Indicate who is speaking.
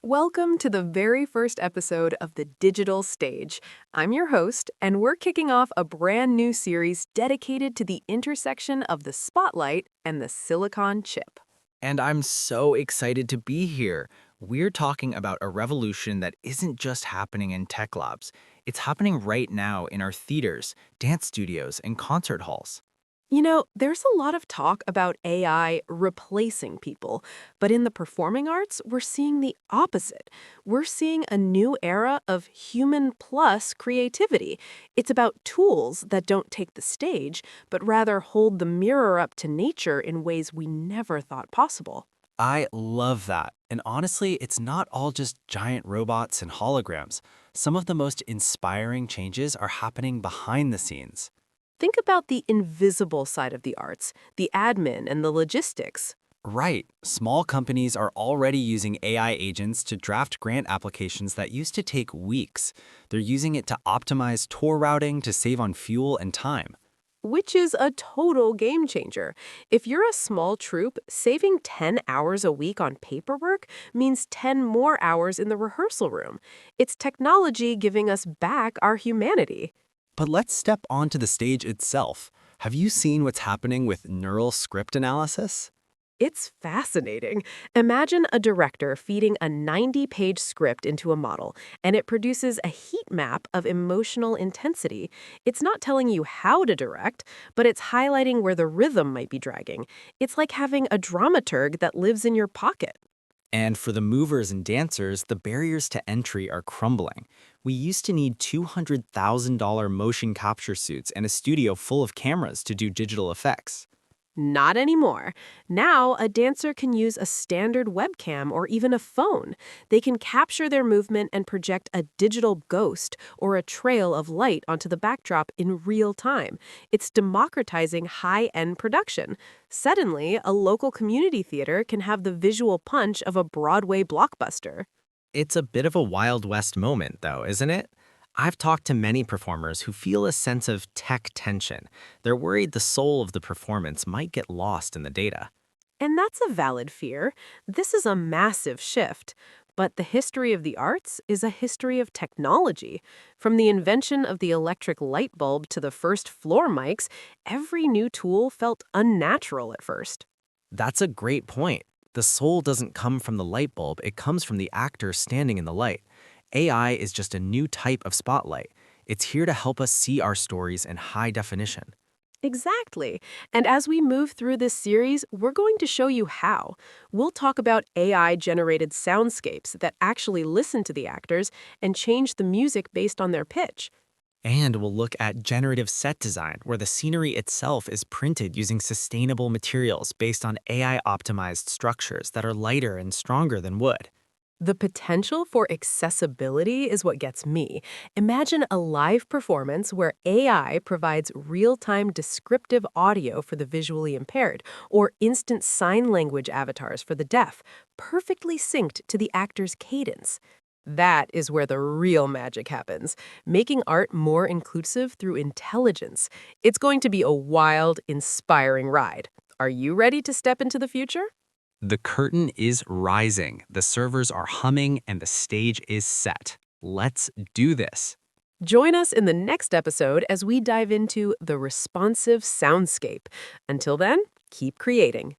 Speaker 1: Welcome to the very first episode of The Digital Stage. I'm your host, and we're kicking off a brand new series dedicated to the intersection of the spotlight and the silicon chip.
Speaker 2: And I'm so excited to be here. We're talking about a revolution that isn't just happening in tech labs. It's happening right now in our theaters, dance studios, and concert halls.
Speaker 1: There's a lot of talk about AI replacing people, but in the performing arts, we're seeing the opposite. We're seeing a new era of human plus creativity. It's about tools that don't take the stage, but rather hold the mirror up to nature in ways we never thought possible.
Speaker 2: I love that. And honestly, it's not all just giant robots and holograms. Some of the most inspiring changes are happening behind the scenes.
Speaker 1: Think about the invisible side of the arts, the admin and the logistics.
Speaker 2: Right. Small companies are already using AI agents to draft grant applications that used to take weeks. They're using it to optimize tour routing to save on fuel and time.
Speaker 1: Which is a total game changer. If you're a small troupe, saving 10 hours a week on paperwork means 10 more hours in the rehearsal room. It's technology giving us back our humanity.
Speaker 2: But let's step onto the stage itself. Have you seen what's happening with neural script analysis?
Speaker 1: It's fascinating. Imagine a director feeding a 90-page script into a model, and it produces a heat map of emotional intensity. It's not telling you how to direct, but it's highlighting where the rhythm might be dragging. It's like having a dramaturg that lives in your pocket.
Speaker 2: And for the movers and dancers, the barriers to entry are crumbling. We used to need $200,000 motion capture suits and a studio full of cameras to do digital effects.
Speaker 1: Not anymore. Now, a dancer can use a standard webcam or even a phone. They can capture their movement and project a digital ghost or a trail of light onto the backdrop in real time. It's democratizing high-end production. Suddenly, a local community theater can have the visual punch of a Broadway blockbuster.
Speaker 2: It's a bit of a Wild West moment, though, isn't it? I've talked to many performers who feel a sense of tech tension. They're worried the soul of the performance might get lost in the data.
Speaker 1: And that's a valid fear. This is a massive shift. But the history of the arts is a history of technology. From the invention of the electric light bulb to the first floor mics, every new tool felt unnatural at first.
Speaker 2: That's a great point. The soul doesn't come from the light bulb, it comes from the actor standing in the light. AI is just a new type of spotlight. It's here to help us see our stories in high definition.
Speaker 1: Exactly. And as we move through this series, we're going to show you how. We'll talk about AI-generated soundscapes that actually listen to the actors and change the music based on their pitch.
Speaker 2: And we'll look at generative set design, where the scenery itself is printed using sustainable materials based on AI-optimized structures that are lighter and stronger than wood.
Speaker 1: The potential for accessibility is what gets me. Imagine a live performance where AI provides real-time descriptive audio for the visually impaired, or instant sign language avatars for the deaf, perfectly synced to the actor's cadence. That is where the real magic happens, making art more inclusive through intelligence. It's going to be a wild, inspiring ride. Are you ready to step into the future?
Speaker 2: The curtain is rising, the servers are humming, and the stage is set. Let's do this.
Speaker 1: Join us in the next episode as we dive into the responsive soundscape. Until then, keep creating.